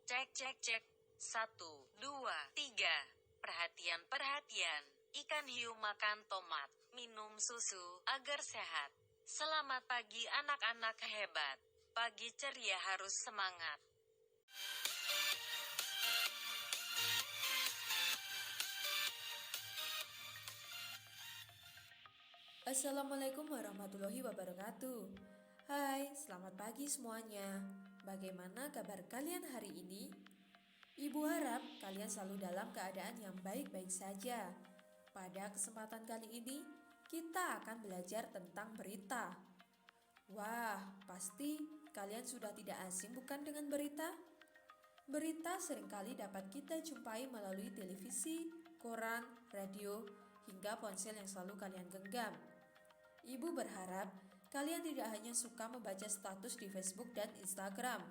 Cek, cek, cek. 1, 2, 3. Perhatian. Ikan hiu makan tomat, minum susu, agar sehat. Selamat pagi anak-anak hebat. Pagi ceria harus semangat. Assalamualaikum warahmatullahi wabarakatuh. Hai, selamat pagi semuanya. Bagaimana kabar kalian hari ini? Ibu harap kalian selalu dalam keadaan yang baik-baik saja. Pada kesempatan kali ini, kita akan belajar tentang berita. Wah, pasti kalian sudah tidak asing bukan dengan berita? Berita seringkali dapat kita jumpai melalui televisi, koran, radio, hingga ponsel yang selalu kalian genggam. Ibu berharap kalian tidak hanya suka membaca status di Facebook dan Instagram,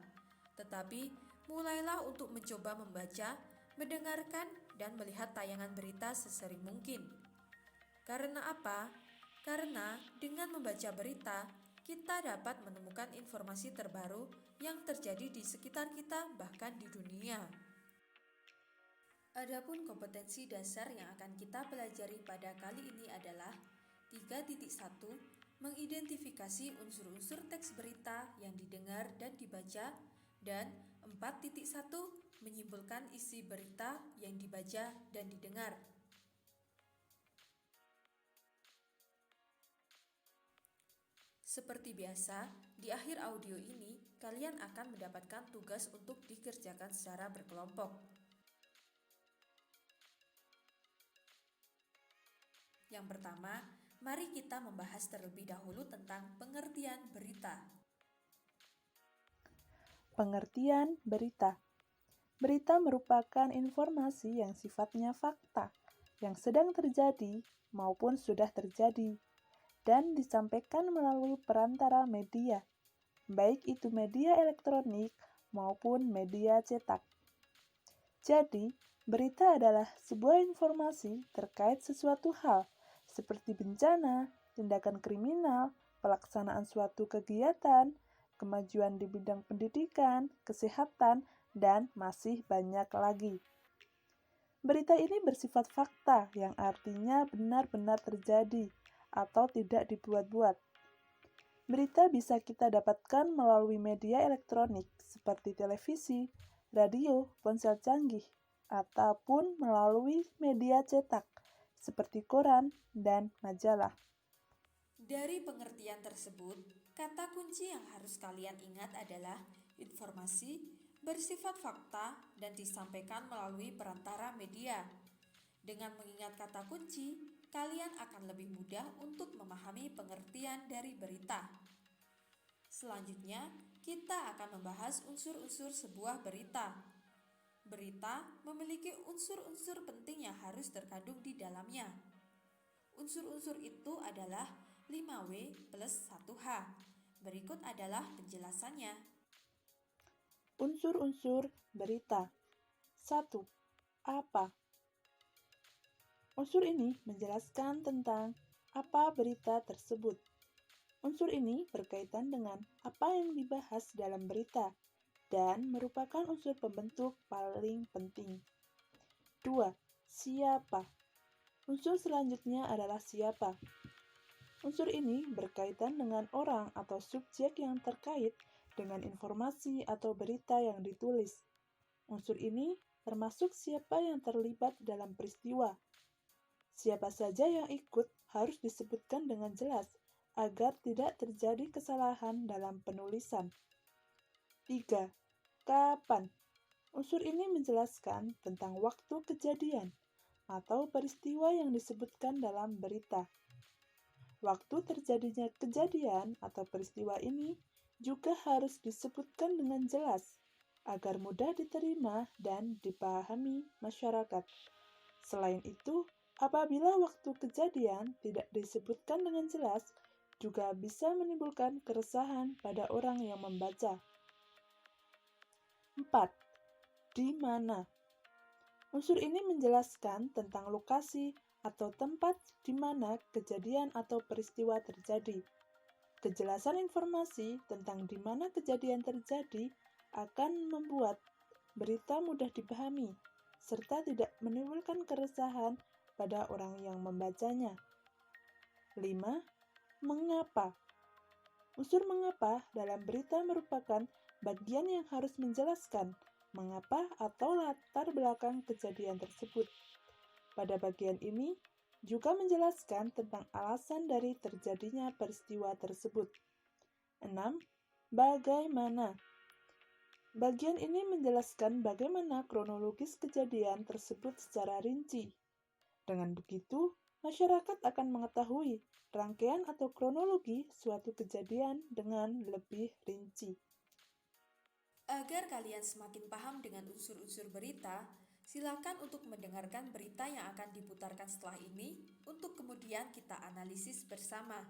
tetapi mulailah untuk mencoba membaca, mendengarkan, dan melihat tayangan berita sesering mungkin. Karena apa? Karena dengan membaca berita, kita dapat menemukan informasi terbaru yang terjadi di sekitar kita, bahkan di dunia. Adapun kompetensi dasar yang akan kita pelajari pada kali ini adalah 3.1 mengidentifikasi unsur-unsur teks berita yang didengar dan dibaca, dan 4.1 menyimpulkan isi berita yang dibaca dan didengar. Seperti biasa, di akhir audio ini kalian akan mendapatkan tugas untuk dikerjakan secara berkelompok. Yang pertama, mari kita membahas terlebih dahulu tentang pengertian berita. Pengertian berita. Berita merupakan informasi yang sifatnya fakta, yang sedang terjadi maupun sudah terjadi, dan disampaikan melalui perantara media, baik itu media elektronik maupun media cetak. Jadi, berita adalah sebuah informasi terkait sesuatu hal, seperti bencana, tindakan kriminal, pelaksanaan suatu kegiatan, kemajuan di bidang pendidikan, kesehatan, dan masih banyak lagi. Berita ini bersifat fakta, yang artinya benar-benar terjadi atau tidak dibuat-buat. Berita bisa kita dapatkan melalui media elektronik seperti televisi, radio, ponsel canggih, ataupun melalui media cetak seperti koran dan majalah. Dari pengertian tersebut, kata kunci yang harus kalian ingat adalah informasi bersifat fakta dan disampaikan melalui perantara media. Dengan mengingat kata kunci, kalian akan lebih mudah untuk memahami pengertian dari berita. Selanjutnya, kita akan membahas unsur-unsur sebuah berita. Berita memiliki unsur-unsur penting yang harus terkandung di dalamnya. Unsur-unsur itu adalah 5W plus 1H. Berikut adalah penjelasannya. Unsur-unsur berita. 1. Apa? Unsur ini menjelaskan tentang apa berita tersebut. Unsur ini berkaitan dengan apa yang dibahas dalam berita dan merupakan unsur pembentuk paling penting. 2. Siapa? Unsur selanjutnya adalah siapa. Unsur ini berkaitan dengan orang atau subjek yang terkait dengan informasi atau berita yang ditulis. Unsur ini termasuk siapa yang terlibat dalam peristiwa. Siapa saja yang ikut harus disebutkan dengan jelas agar tidak terjadi kesalahan dalam penulisan. 3. Kapan? Unsur ini menjelaskan tentang waktu kejadian atau peristiwa yang disebutkan dalam berita. Waktu terjadinya kejadian atau peristiwa ini juga harus disebutkan dengan jelas agar mudah diterima dan dipahami masyarakat. Selain itu, apabila waktu kejadian tidak disebutkan dengan jelas, juga bisa menimbulkan keresahan pada orang yang membaca. 4. Di mana? Unsur ini menjelaskan tentang lokasi atau tempat di mana kejadian atau peristiwa terjadi. Kejelasan informasi tentang di mana kejadian terjadi akan membuat berita mudah dipahami, serta tidak menimbulkan keresahan pada orang yang membacanya. 5. Mengapa? Unsur mengapa dalam berita merupakan bagian yang harus menjelaskan mengapa atau latar belakang kejadian tersebut. Pada bagian ini juga menjelaskan tentang alasan dari terjadinya peristiwa tersebut. 6. Bagaimana? Bagian ini menjelaskan bagaimana kronologis kejadian tersebut secara rinci. Dengan begitu, masyarakat akan mengetahui rangkaian atau kronologi suatu kejadian dengan lebih rinci. Agar kalian semakin paham dengan unsur-unsur berita, silakan untuk mendengarkan berita yang akan diputarkan setelah ini untuk kemudian kita analisis bersama.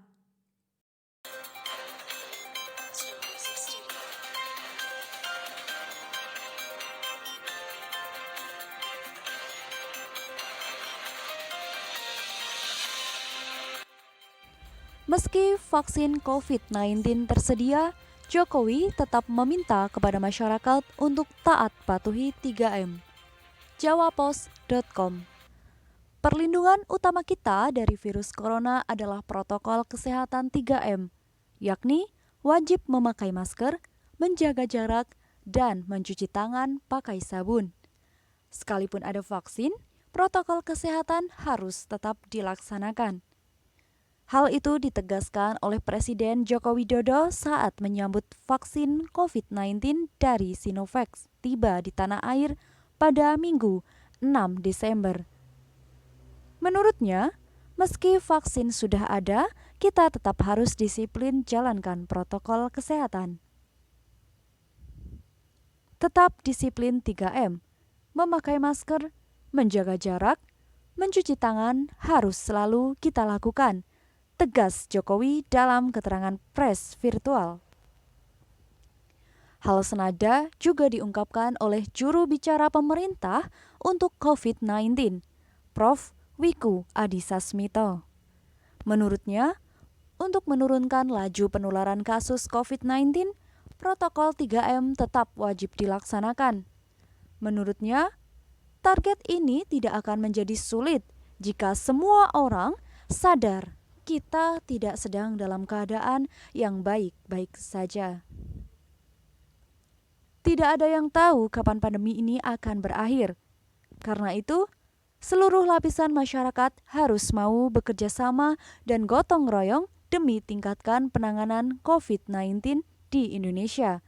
Meski vaksin COVID-19 tersedia, Jokowi tetap meminta kepada masyarakat untuk taat patuhi 3M. Jawapos.com. Perlindungan utama kita dari virus corona adalah protokol kesehatan 3M, yakni wajib memakai masker, menjaga jarak, dan mencuci tangan pakai sabun. Sekalipun ada vaksin, protokol kesehatan harus tetap dilaksanakan. Hal itu ditegaskan oleh Presiden Joko Widodo saat menyambut vaksin COVID-19 dari Sinovac tiba di tanah air pada Minggu 6 Desember. Menurutnya, meski vaksin sudah ada, kita tetap harus disiplin jalankan protokol kesehatan. Tetap disiplin 3M, memakai masker, menjaga jarak, mencuci tangan harus selalu kita lakukan, tegas Jokowi dalam keterangan pers virtual. Hal senada juga diungkapkan oleh juru bicara pemerintah untuk COVID-19, Prof. Wiku Adhisa Smito. Menurutnya, untuk menurunkan laju penularan kasus COVID-19, protokol 3M tetap wajib dilaksanakan. Menurutnya, target ini tidak akan menjadi sulit jika semua orang sadar kita tidak sedang dalam keadaan yang baik-baik saja. Tidak ada yang tahu kapan pandemi ini akan berakhir. Karena itu, seluruh lapisan masyarakat harus mau bekerja sama dan gotong royong demi tingkatkan penanganan COVID-19 di Indonesia,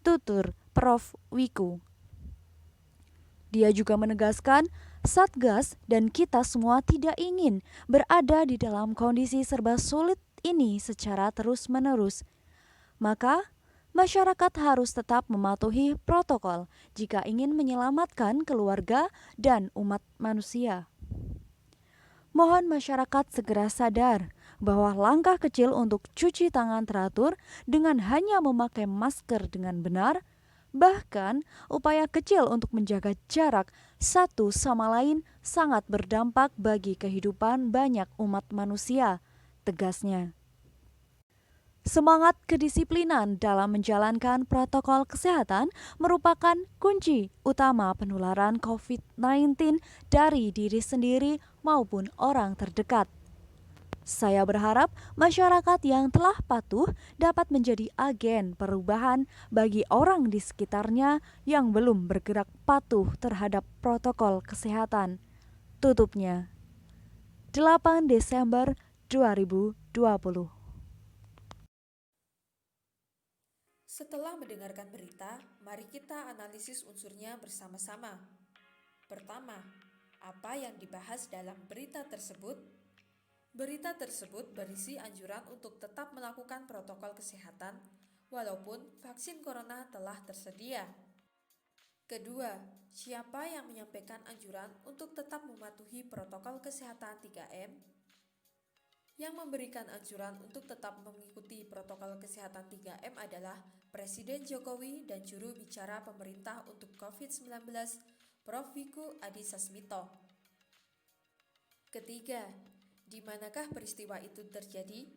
tutur Prof. Wiku. Dia juga menegaskan, Satgas dan kita semua tidak ingin berada di dalam kondisi serba sulit ini secara terus-menerus. Maka, masyarakat harus tetap mematuhi protokol jika ingin menyelamatkan keluarga dan umat manusia. Mohon masyarakat segera sadar bahwa langkah kecil untuk cuci tangan teratur dengan hanya memakai masker dengan benar, bahkan upaya kecil untuk menjaga jarak satu sama lain sangat berdampak bagi kehidupan banyak umat manusia, tegasnya. Semangat kedisiplinan dalam menjalankan protokol kesehatan merupakan kunci utama penularan COVID-19 dari diri sendiri maupun orang terdekat. Saya berharap masyarakat yang telah patuh dapat menjadi agen perubahan bagi orang di sekitarnya yang belum bergerak patuh terhadap protokol kesehatan. Tutupnya. 8 Desember 2020. Setelah mendengarkan berita, mari kita analisis unsurnya bersama-sama. Pertama, apa yang dibahas dalam berita tersebut? Berita tersebut berisi anjuran untuk tetap melakukan protokol kesehatan walaupun vaksin corona telah tersedia. Kedua, siapa yang menyampaikan anjuran untuk tetap mematuhi protokol kesehatan 3M? Yang memberikan anjuran untuk tetap mengikuti protokol kesehatan 3M adalah Presiden Jokowi dan juru bicara pemerintah untuk COVID-19, Prof. Wiku Adhisa Smito. Ketiga, di manakah peristiwa itu terjadi?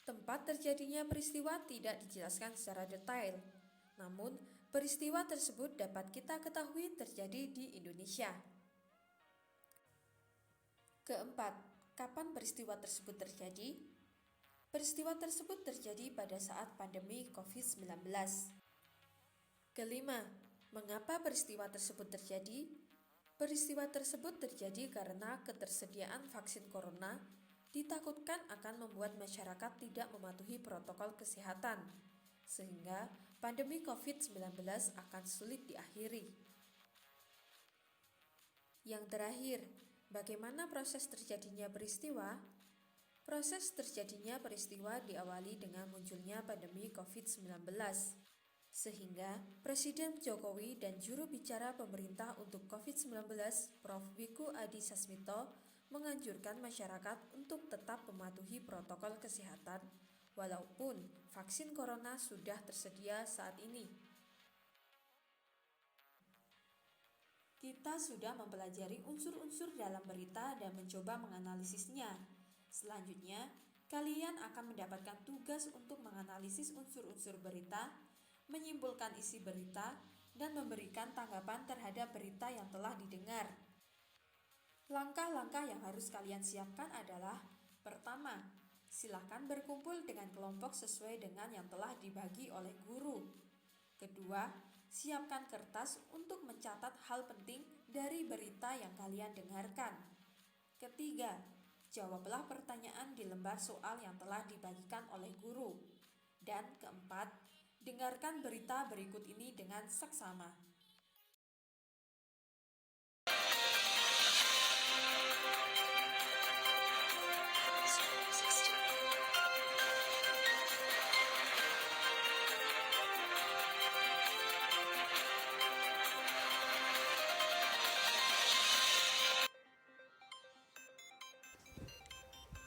Tempat terjadinya peristiwa tidak dijelaskan secara detail. Namun, Peristiwa tersebut dapat kita ketahui terjadi di Indonesia. Keempat, kapan peristiwa tersebut terjadi? Peristiwa tersebut terjadi pada saat pandemi COVID-19. Kelima, mengapa peristiwa tersebut terjadi? Peristiwa tersebut terjadi karena ketersediaan vaksin corona ditakutkan akan membuat masyarakat tidak mematuhi protokol kesehatan, sehingga pandemi COVID-19 akan sulit diakhiri. Yang terakhir, bagaimana proses terjadinya peristiwa? Proses terjadinya peristiwa diawali dengan munculnya pandemi COVID-19, sehingga Presiden Jokowi dan juru bicara pemerintah untuk COVID-19, Prof. Wiku Adi Sasmito, menganjurkan masyarakat untuk tetap mematuhi protokol kesehatan, walaupun vaksin corona sudah tersedia saat ini. Kita sudah mempelajari unsur-unsur dalam berita dan mencoba menganalisisnya. Selanjutnya, kalian akan mendapatkan tugas untuk menganalisis unsur-unsur berita, menyimpulkan isi berita, dan memberikan tanggapan terhadap berita yang telah didengar. Langkah-langkah yang harus kalian siapkan adalah: pertama, silakan berkumpul dengan kelompok sesuai dengan yang telah dibagi oleh guru. Kedua, siapkan kertas untuk mencatat hal penting dari berita yang kalian dengarkan. Ketiga, jawablah pertanyaan di lembar soal yang telah dibagikan oleh guru. Dan keempat, dengarkan berita berikut ini dengan seksama.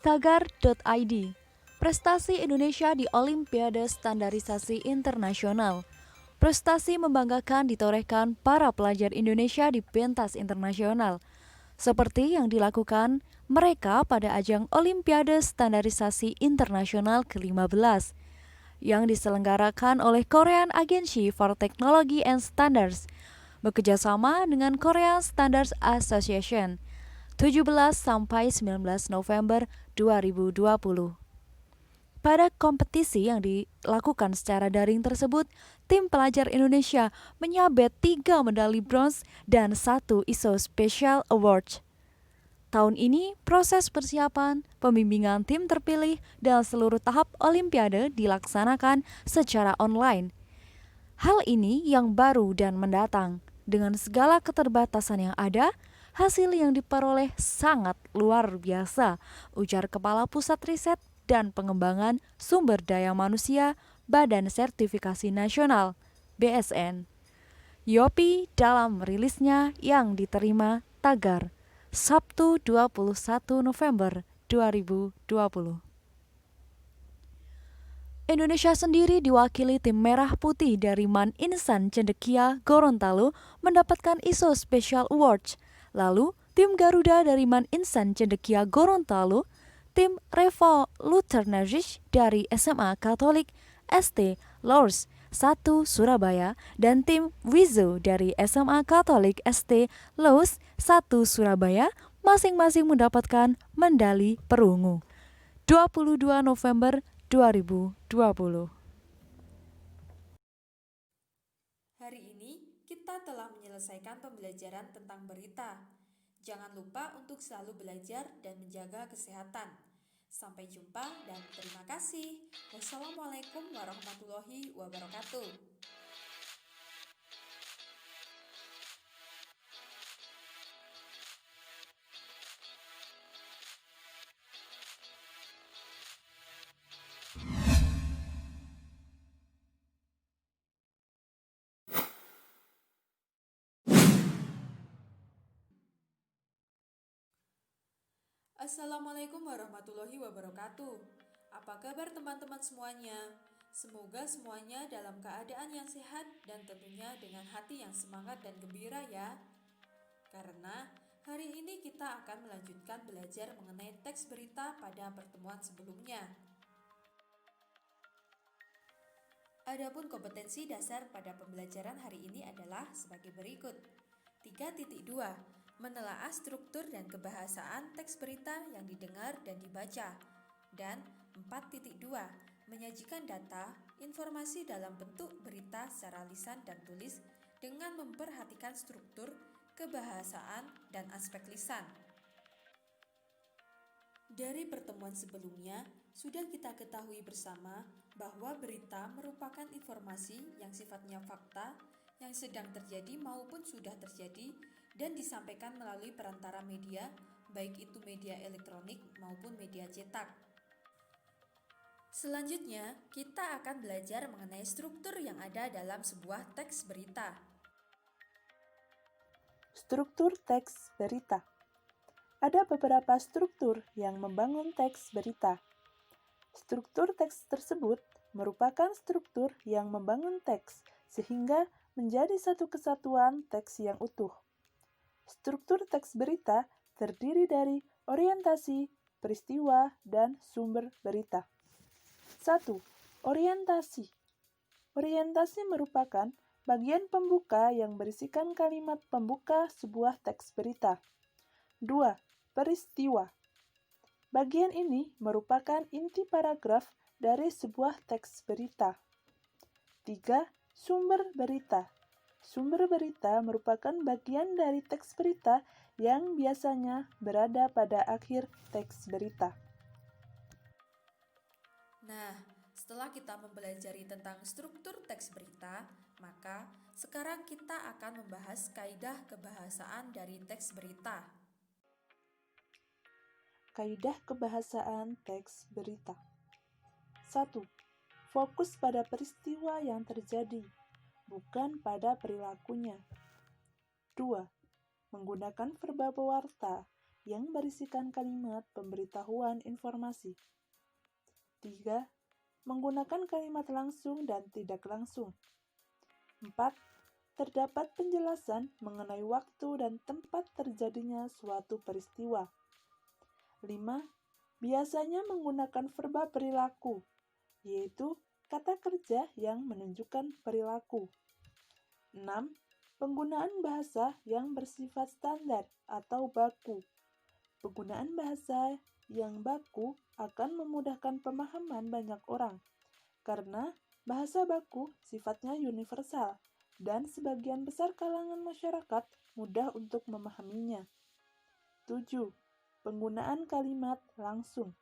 Tagar.id. Prestasi Indonesia di Olimpiade Standarisasi Internasional. Prestasi membanggakan ditorehkan para pelajar Indonesia di pentas internasional, seperti yang dilakukan mereka pada ajang Olimpiade Standarisasi Internasional ke-15 yang diselenggarakan oleh Korean Agency for Technology and Standards bekerjasama dengan Korean Standards Association 17 sampai 19 November 2020. Pada kompetisi yang dilakukan secara daring tersebut, tim pelajar Indonesia menyabet 3 medali bronze dan 1 ISO Special Award. Tahun ini, proses persiapan, pembimbingan tim terpilih, dan seluruh tahap Olimpiade dilaksanakan secara online. Hal ini yang baru dan mendatang. Dengan segala keterbatasan yang ada, hasil yang diperoleh sangat luar biasa, ujar Kepala Pusat Riset dan Pengembangan Sumber Daya Manusia Badan Sertifikasi Nasional (BSN) Yopi dalam rilisnya yang diterima Tagar Sabtu 21 November 2020. Indonesia sendiri diwakili tim merah putih dari MAN Insan Cendekia Gorontalo mendapatkan ISO Special Awards. Lalu, tim Garuda dari MAN Insan Cendekia Gorontalo, tim Revolutionaries dari SMA Katolik ST Lours 1 Surabaya, dan tim Wizo dari SMA Katolik ST Lours 1 Surabaya masing-masing mendapatkan medali perunggu. 22 November 2020. Hari ini kita telah menyelesaikan pembelajaran tentang berita. Jangan lupa untuk selalu belajar dan menjaga kesehatan. Sampai jumpa dan terima kasih. Wassalamualaikum warahmatullahi wabarakatuh. Assalamualaikum warahmatullahi wabarakatuh. Apa kabar teman-teman semuanya? Semoga semuanya dalam keadaan yang sehat dan tentunya dengan hati yang semangat dan gembira ya. Karena hari ini kita akan melanjutkan belajar mengenai teks berita pada pertemuan sebelumnya. Adapun kompetensi dasar pada pembelajaran hari ini adalah sebagai berikut. 3.2. Menelaah struktur dan kebahasaan teks berita yang didengar dan dibaca. Dan 4.2. Menyajikan data, informasi dalam bentuk berita secara lisan dan tulis dengan memperhatikan struktur, kebahasaan, dan aspek lisan. Dari pertemuan sebelumnya, sudah kita ketahui bersama bahwa berita merupakan informasi yang sifatnya fakta yang sedang terjadi maupun sudah terjadi dan disampaikan melalui perantara media, baik itu media elektronik maupun media cetak. Selanjutnya, kita akan belajar mengenai struktur yang ada dalam sebuah teks berita. Struktur teks berita. Ada beberapa struktur yang membangun teks berita. Struktur teks tersebut merupakan struktur yang membangun teks sehingga menjadi satu kesatuan teks yang utuh. Struktur teks berita terdiri dari orientasi, peristiwa, dan sumber berita. 1. Orientasi. Orientasi merupakan bagian pembuka yang berisikan kalimat pembuka sebuah teks berita. 2. Peristiwa. Bagian ini merupakan inti paragraf dari sebuah teks berita. 3. Sumber berita. Sumber berita merupakan bagian dari teks berita yang biasanya berada pada akhir teks berita. Nah, setelah kita mempelajari tentang struktur teks berita, maka sekarang kita akan membahas kaidah kebahasaan dari teks berita. Kaidah kebahasaan teks berita. 1. Fokus pada peristiwa yang terjadi, bukan pada perilakunya. 2. Menggunakan verba pewarta yang berisikan kalimat pemberitahuan informasi. 3. Menggunakan kalimat langsung dan tidak langsung. 4. Terdapat penjelasan mengenai waktu dan tempat terjadinya suatu peristiwa. 5. Biasanya menggunakan verba perilaku, yaitu kata kerja yang menunjukkan perilaku. 6. Penggunaan bahasa yang bersifat standar atau baku. Penggunaan bahasa yang baku akan memudahkan pemahaman banyak orang, karena bahasa baku sifatnya universal dan sebagian besar kalangan masyarakat mudah untuk memahaminya. 7. Penggunaan kalimat langsung.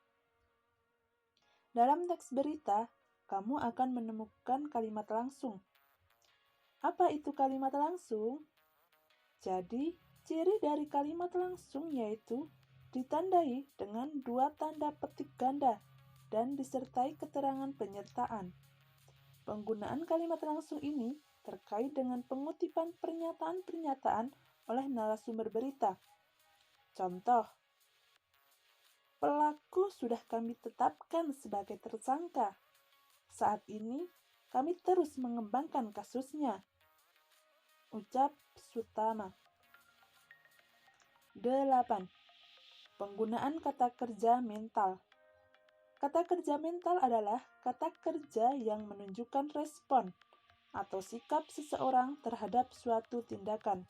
Dalam teks berita, kamu akan menemukan kalimat langsung. Apa itu kalimat langsung? Jadi, ciri dari kalimat langsung yaitu ditandai dengan 2 tanda petik ganda dan disertai keterangan penyertaan. Penggunaan kalimat langsung ini terkait dengan pengutipan pernyataan-pernyataan oleh narasumber berita. Contoh, pelaku sudah kami tetapkan sebagai tersangka. Saat ini, kami terus mengembangkan kasusnya. Ucap Sutama. 8. Penggunaan kata kerja mental. Kata kerja mental adalah kata kerja yang menunjukkan respon atau sikap seseorang terhadap suatu tindakan.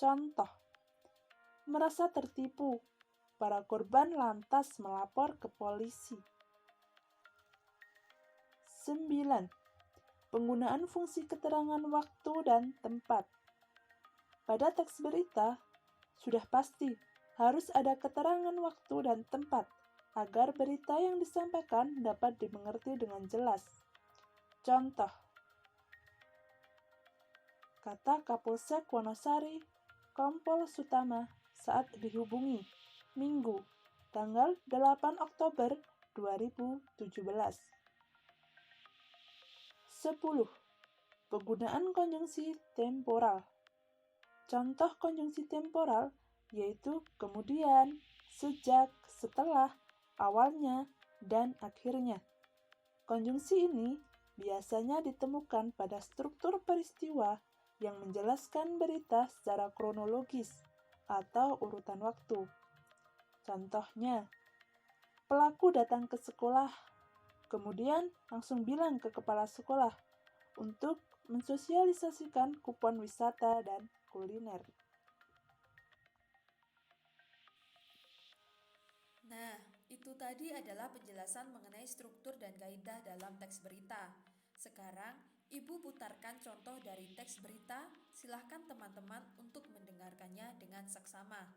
Contoh, merasa tertipu. Para korban lantas melapor ke polisi. 9. Penggunaan fungsi keterangan waktu dan tempat. Pada teks berita, sudah pasti harus ada keterangan waktu dan tempat agar berita yang disampaikan dapat dimengerti dengan jelas. Contoh, kata Kapolsek Wonosari, Kompol Sutama saat dihubungi Minggu, tanggal 8 Oktober 2017. 10. Penggunaan konjungsi temporal. Contoh konjungsi temporal yaitu kemudian, sejak, setelah, awalnya, dan akhirnya. Konjungsi ini biasanya ditemukan pada struktur peristiwa yang menjelaskan berita secara kronologis atau urutan waktu. Contohnya, pelaku datang ke sekolah, Kemudian langsung bilang ke kepala sekolah untuk mensosialisasikan kupon wisata dan kuliner. Nah, itu tadi adalah penjelasan mengenai struktur dan kaidah dalam teks berita. Sekarang, Ibu putarkan contoh dari teks berita. Silahkan teman-teman untuk mendengarkannya dengan seksama.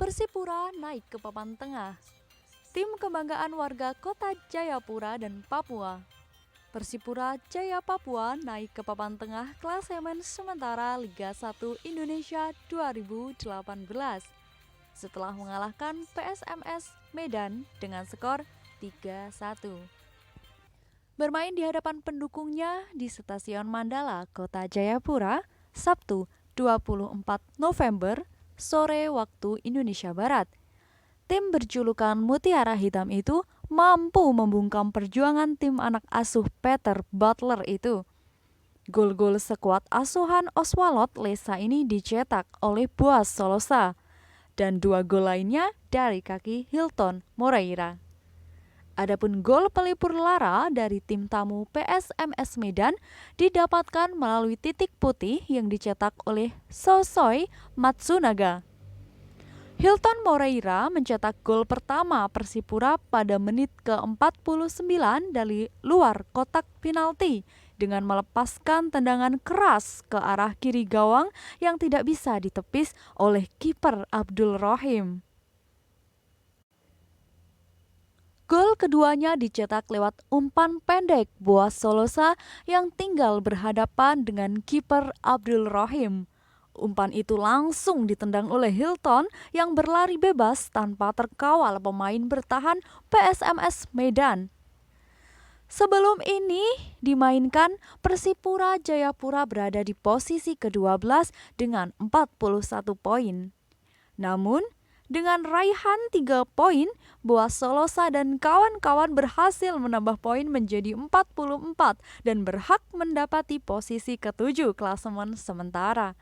Persipura naik ke papan tengah. Tim kebanggaan warga Kota Jayapura dan Papua. Persipura Jaya Papua naik ke papan tengah klasemen sementara Liga 1 Indonesia 2018 setelah mengalahkan PSMS Medan dengan skor 3-1. Bermain di hadapan pendukungnya di Stasiun Mandala, Kota Jayapura, Sabtu 24 November sore waktu Indonesia Barat. Tim berjulukan Mutiara Hitam itu mampu membungkam perjuangan tim anak asuh Peter Butler itu. Gol-gol sekuat asuhan Oswalot Lesa ini dicetak oleh Boaz Solosa dan 2 gol lainnya dari kaki Hilton Moreira. Adapun gol pelipur lara dari tim tamu PSMS Medan didapatkan melalui titik putih yang dicetak oleh Sosoi Matsunaga. Hilton Moreira mencetak gol pertama Persipura pada menit ke-49 dari luar kotak penalti dengan melepaskan tendangan keras ke arah kiri gawang yang tidak bisa ditepis oleh kiper Abdul Rohim. Gol keduanya dicetak lewat umpan pendek Boaz Solosa yang tinggal berhadapan dengan kiper Abdul Rohim. Umpan itu langsung ditendang oleh Hilton yang berlari bebas tanpa terkawal pemain bertahan PSMS Medan. Sebelum ini dimainkan, Persipura Jayapura berada di posisi ke-12 dengan 41 poin. Namun, dengan raihan 3 poin, Boaz Solosa dan kawan-kawan berhasil menambah poin menjadi 44 dan berhak mendapati posisi ke-7 klasemen sementara.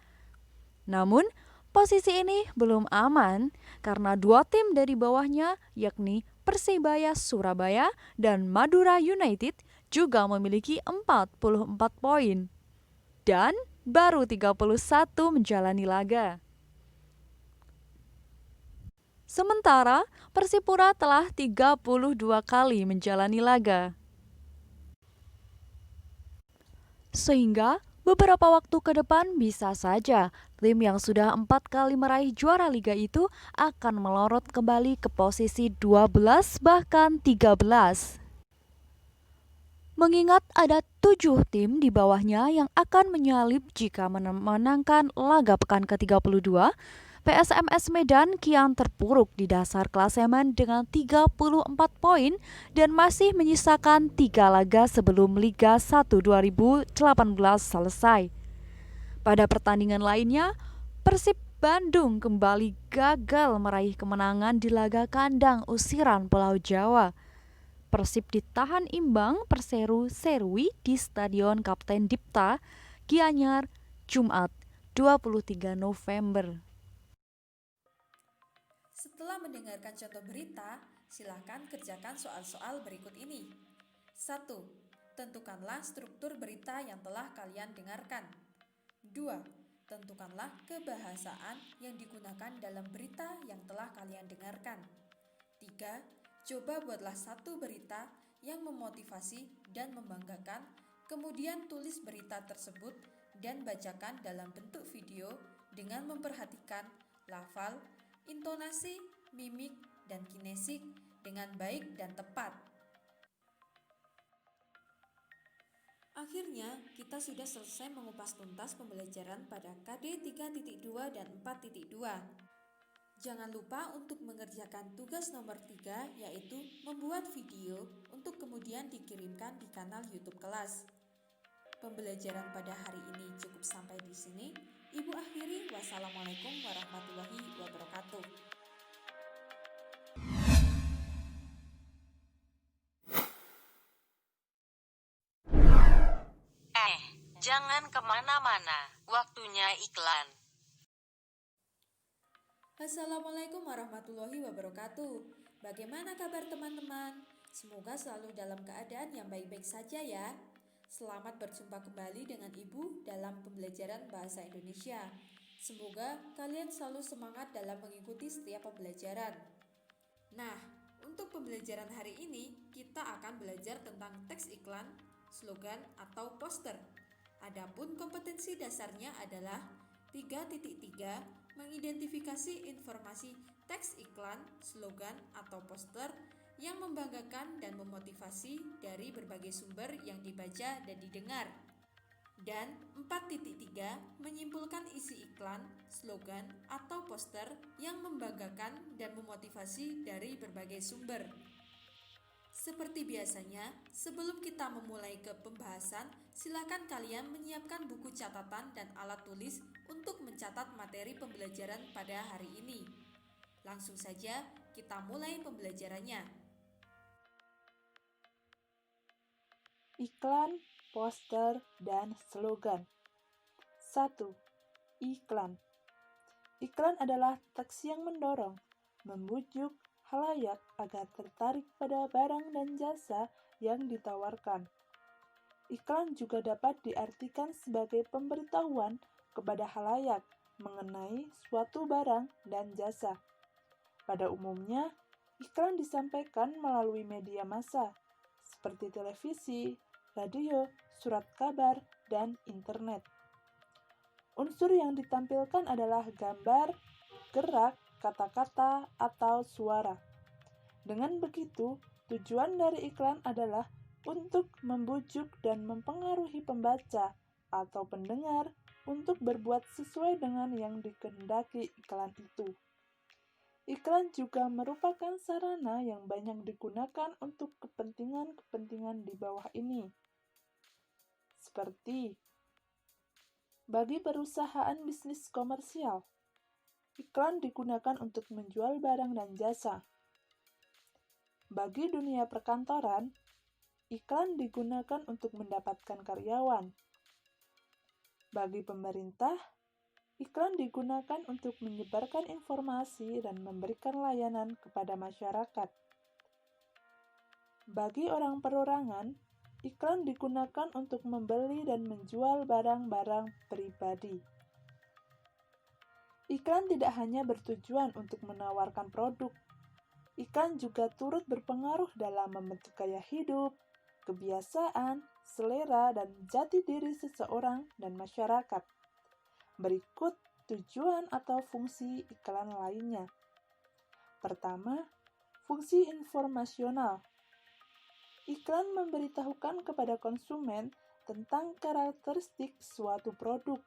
Namun, posisi ini belum aman karena 2 tim dari bawahnya yakni Persebaya Surabaya dan Madura United juga memiliki 44 poin dan baru 31 menjalani laga. Sementara Persipura telah 32 kali menjalani laga. Sehingga beberapa waktu ke depan bisa saja tim yang sudah 4 kali meraih juara liga itu akan melorot kembali ke posisi 12 bahkan 13. Mengingat ada 7 tim di bawahnya yang akan menyalip jika memenangkan laga pekan ke-32, PSMS Medan kian terpuruk di dasar klasemen dengan 34 poin dan masih menyisakan 3 laga sebelum Liga 1 2018 selesai. Pada pertandingan lainnya, Persib Bandung kembali gagal meraih kemenangan di laga kandang usiran Pulau Jawa. Persib ditahan imbang Perseru Serui di Stadion Kapten Dipta, Gianyar, Jumat 23 November. Setelah mendengarkan contoh berita, silakan kerjakan soal-soal berikut ini. 1. Tentukanlah struktur berita yang telah kalian dengarkan. 2. Tentukanlah kebahasaan yang digunakan dalam berita yang telah kalian dengarkan. 3. Coba buatlah satu berita yang memotivasi dan membanggakan, kemudian tulis berita tersebut dan bacakan dalam bentuk video dengan memperhatikan lafal, intonasi, mimik, dan kinesik dengan baik dan tepat. Akhirnya, kita sudah selesai mengupas tuntas pembelajaran pada KD 3.2 dan 4.2. Jangan lupa untuk mengerjakan tugas nomor 3, yaitu membuat video untuk kemudian dikirimkan di kanal YouTube kelas. Pembelajaran pada hari ini cukup sampai di sini. Ibu akhiri, wassalamualaikum warahmatullahi wabarakatuh. Jangan kemana-mana, waktunya iklan. Assalamualaikum warahmatullahi wabarakatuh. Bagaimana kabar teman-teman? Semoga selalu dalam keadaan yang baik-baik saja ya. Selamat berjumpa kembali dengan Ibu dalam pembelajaran Bahasa Indonesia. Semoga kalian selalu semangat dalam mengikuti setiap pembelajaran. Nah, untuk pembelajaran hari ini, kita akan belajar tentang teks iklan, slogan, atau poster. Adapun kompetensi dasarnya adalah 3.3 mengidentifikasi informasi teks iklan, slogan, atau poster yang membanggakan dan memotivasi dari berbagai sumber yang dibaca dan didengar. Dan 4.3 menyimpulkan isi iklan, slogan, atau poster yang membanggakan dan memotivasi dari berbagai sumber. Seperti biasanya, sebelum kita memulai ke pembahasan, silakan kalian menyiapkan buku catatan dan alat tulis untuk mencatat materi pembelajaran pada hari ini. Langsung saja kita mulai pembelajarannya. Iklan, poster, dan slogan. 1. Iklan. Iklan adalah teks yang mendorong, membujuk khalayak agar tertarik pada barang dan jasa yang ditawarkan. Iklan juga dapat diartikan sebagai pemberitahuan kepada khalayak mengenai suatu barang dan jasa. Pada umumnya, iklan disampaikan melalui media massa seperti televisi, radio, surat kabar, dan internet. Unsur yang ditampilkan adalah gambar, gerak, kata-kata, atau suara. Dengan begitu, tujuan dari iklan adalah untuk membujuk dan mempengaruhi pembaca atau pendengar untuk berbuat sesuai dengan yang dikehendaki iklan itu. Iklan juga merupakan sarana yang banyak digunakan untuk kepentingan-kepentingan di bawah ini. Seperti bagi perusahaan bisnis komersial, iklan digunakan untuk menjual barang dan jasa. Bagi dunia perkantoran, iklan digunakan untuk mendapatkan karyawan. Bagi pemerintah, iklan digunakan untuk menyebarkan informasi dan memberikan layanan kepada masyarakat. Bagi orang perorangan, iklan digunakan untuk membeli dan menjual barang-barang pribadi. Iklan tidak hanya bertujuan untuk menawarkan produk, iklan juga turut berpengaruh dalam membentuk gaya hidup, kebiasaan, selera, dan jati diri seseorang dan masyarakat. Berikut tujuan atau fungsi iklan lainnya. Pertama, fungsi informasional. Iklan memberitahukan kepada konsumen tentang karakteristik suatu produk,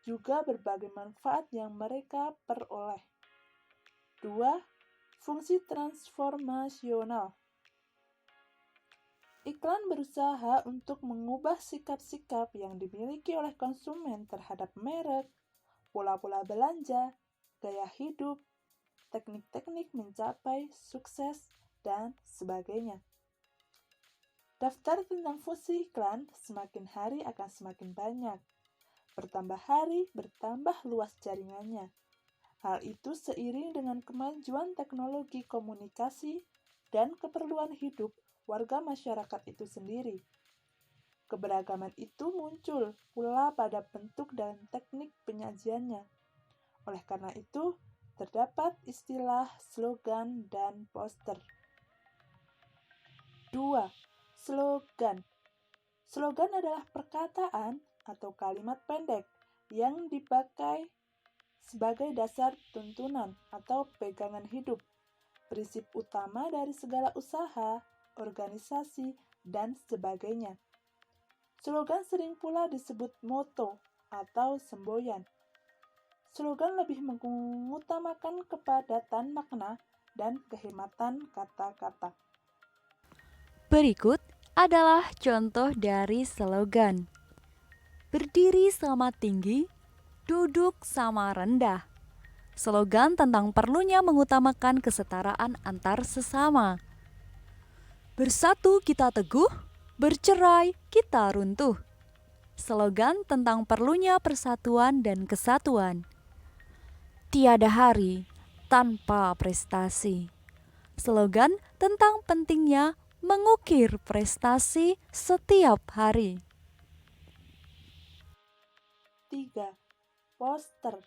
juga berbagai manfaat yang mereka peroleh. 2. Fungsi transformasional. Iklan berusaha untuk mengubah sikap-sikap yang dimiliki oleh konsumen terhadap merek, pola-pola belanja, gaya hidup, teknik-teknik mencapai sukses, dan sebagainya. Daftar tentang fungsi iklan semakin hari akan semakin banyak. Bertambah hari, bertambah luas jaringannya. Hal itu seiring dengan kemajuan teknologi komunikasi dan keperluan hidup warga masyarakat itu sendiri. Keberagaman itu muncul pula pada bentuk dan teknik penyajiannya. Oleh karena itu, terdapat istilah slogan dan poster. 2. Slogan. Slogan adalah perkataan atau kalimat pendek yang dipakai sebagai dasar tuntunan atau pegangan hidup, prinsip utama dari segala usaha, organisasi, dan sebagainya. Slogan sering pula disebut moto atau semboyan. Slogan lebih mengutamakan kepadatan makna dan kehematan kata-kata. Berikut adalah contoh dari slogan. Berdiri sama tinggi, duduk sama rendah. Slogan tentang perlunya mengutamakan kesetaraan antar sesama. Bersatu kita teguh, bercerai kita runtuh. slogan tentang perlunya persatuan dan kesatuan. Tiada hari tanpa prestasi. Slogan tentang pentingnya mengukir prestasi setiap hari. 3. Poster.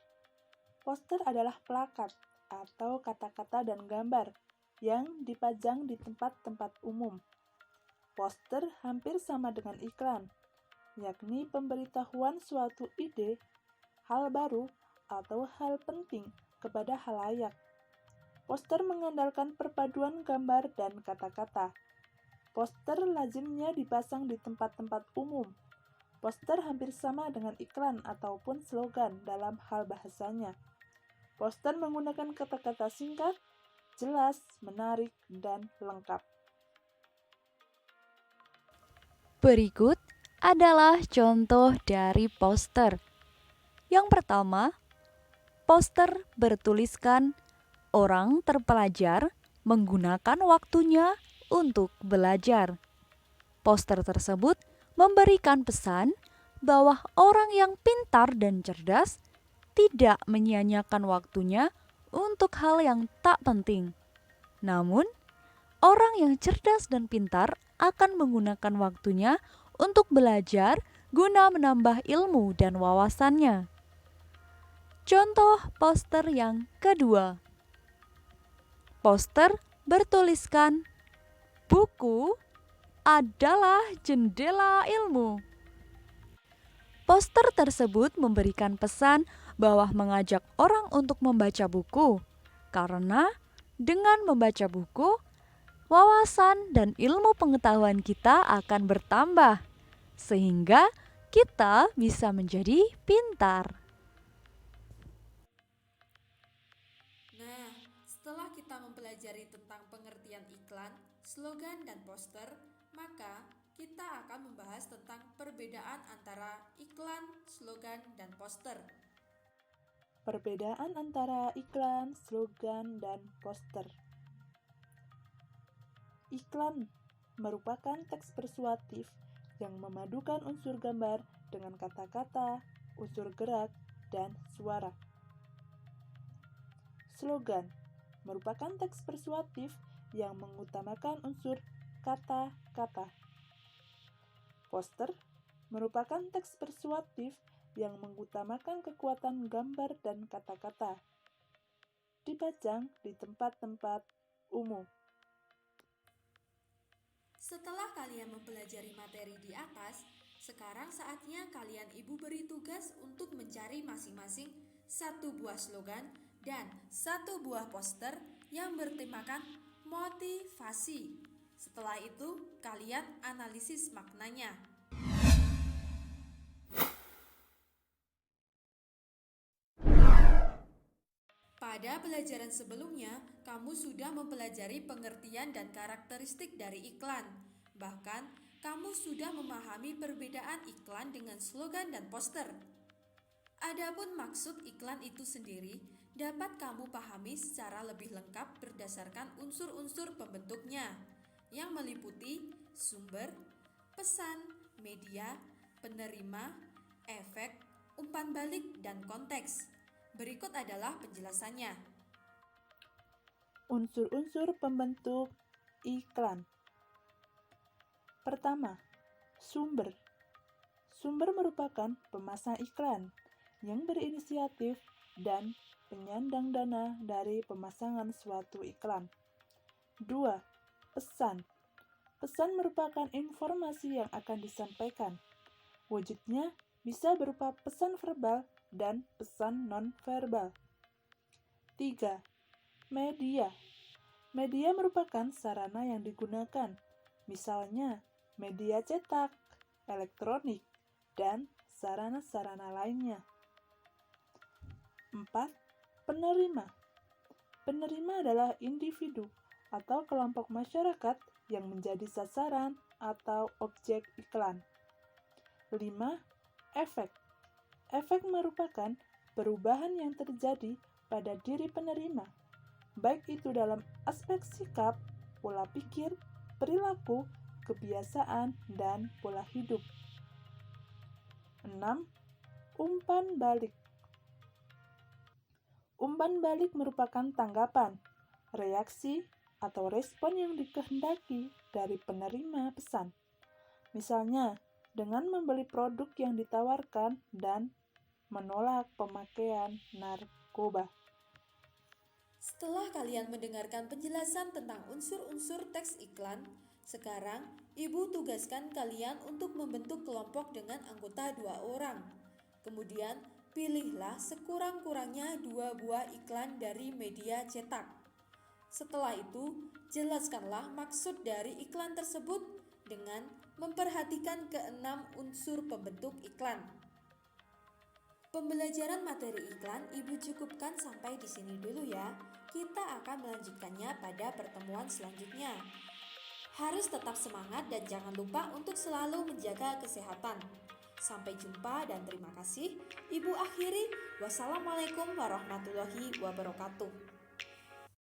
Poster adalah plakat atau kata-kata dan gambar yang dipajang di tempat-tempat umum. Poster hampir sama dengan iklan, yakni pemberitahuan suatu ide, hal baru, atau hal penting kepada halayak. Poster mengandalkan perpaduan gambar dan kata-kata. Poster lazimnya dipasang di tempat-tempat umum. Poster hampir sama dengan iklan ataupun slogan dalam hal bahasanya. Poster menggunakan kata-kata singkat, jelas, menarik, dan lengkap. Berikut adalah contoh dari poster. Yang pertama, poster bertuliskan orang terpelajar menggunakan waktunya untuk belajar. Poster tersebut memberikan pesan bahwa orang yang pintar dan cerdas tidak menyia-nyiakan waktunya untuk hal yang tak penting. Namun, orang yang cerdas dan pintar akan menggunakan waktunya untuk belajar guna menambah ilmu dan wawasannya. Contoh poster yang kedua. Poster bertuliskan, buku adalah jendela ilmu. Poster tersebut memberikan pesan bahwa mengajak orang untuk membaca buku, karena dengan membaca buku, wawasan dan ilmu pengetahuan kita akan bertambah, sehingga kita bisa menjadi pintar. Nah, setelah kita mempelajari tentang pengertian iklan, slogan, dan poster, maka kita akan membahas tentang perbedaan antara iklan, slogan, dan poster. Perbedaan antara iklan, slogan, dan poster. Iklan merupakan teks persuasif yang memadukan unsur gambar dengan kata-kata, unsur gerak, dan suara. Slogan merupakan teks persuasif yang mengutamakan unsur kata-kata. Poster merupakan teks persuasif yang mengutamakan kekuatan gambar dan kata-kata. Dipajang di tempat-tempat umum. Setelah kalian mempelajari materi di atas, sekarang saatnya kalian ibu beri tugas untuk mencari masing-masing satu buah slogan dan satu buah poster yang bertemakan motivasi. Setelah itu, kalian analisis maknanya. Pada pelajaran sebelumnya, kamu sudah mempelajari pengertian dan karakteristik dari iklan. Bahkan, kamu sudah memahami perbedaan iklan dengan slogan dan poster. Adapun maksud iklan itu sendiri dapat kamu pahami secara lebih lengkap berdasarkan unsur-unsur pembentuknya, yang meliputi sumber, pesan, media, penerima, efek, umpan balik, dan konteks. Berikut adalah penjelasannya. Unsur-unsur pembentuk iklan. Pertama, sumber. Sumber merupakan pemasang iklan yang berinisiatif dan penyandang dana dari pemasangan suatu iklan. 2. Pesan. Pesan merupakan informasi yang akan disampaikan. Wujudnya bisa berupa pesan verbal dan pesan non-verbal. 3. Media. Media merupakan sarana yang digunakan, misalnya media cetak, elektronik, dan sarana-sarana lainnya. 4. Penerima. Penerima adalah individu atau kelompok masyarakat yang menjadi sasaran atau objek iklan. 5. Efek. Efek merupakan perubahan yang terjadi pada diri penerima, baik itu dalam aspek sikap, pola pikir, perilaku, kebiasaan, dan pola hidup. 6. Umpan balik. Umpan balik merupakan tanggapan, reaksi, atau respon yang dikehendaki dari penerima pesan. Misalnya, dengan membeli produk yang ditawarkan dan menolak pemakaian narkoba. Setelah kalian mendengarkan penjelasan tentang unsur-unsur teks iklan, sekarang Ibu tugaskan kalian untuk membentuk kelompok dengan anggota 2 orang. Kemudian, pilihlah sekurang-kurangnya 2 buah iklan dari media cetak. Setelah itu, jelaskanlah maksud dari iklan tersebut dengan memperhatikan keenam unsur pembentuk iklan. Pembelajaran materi iklan Ibu cukupkan sampai di sini dulu ya. Kita akan melanjutkannya pada pertemuan selanjutnya. Harus tetap semangat dan jangan lupa untuk selalu menjaga kesehatan. Sampai jumpa dan terima kasih. Ibu akhiri. Wassalamualaikum warahmatullahi wabarakatuh.